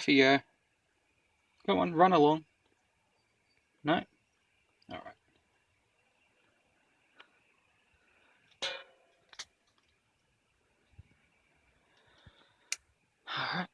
Off you go. Come on, run along. No? Alright. Alright.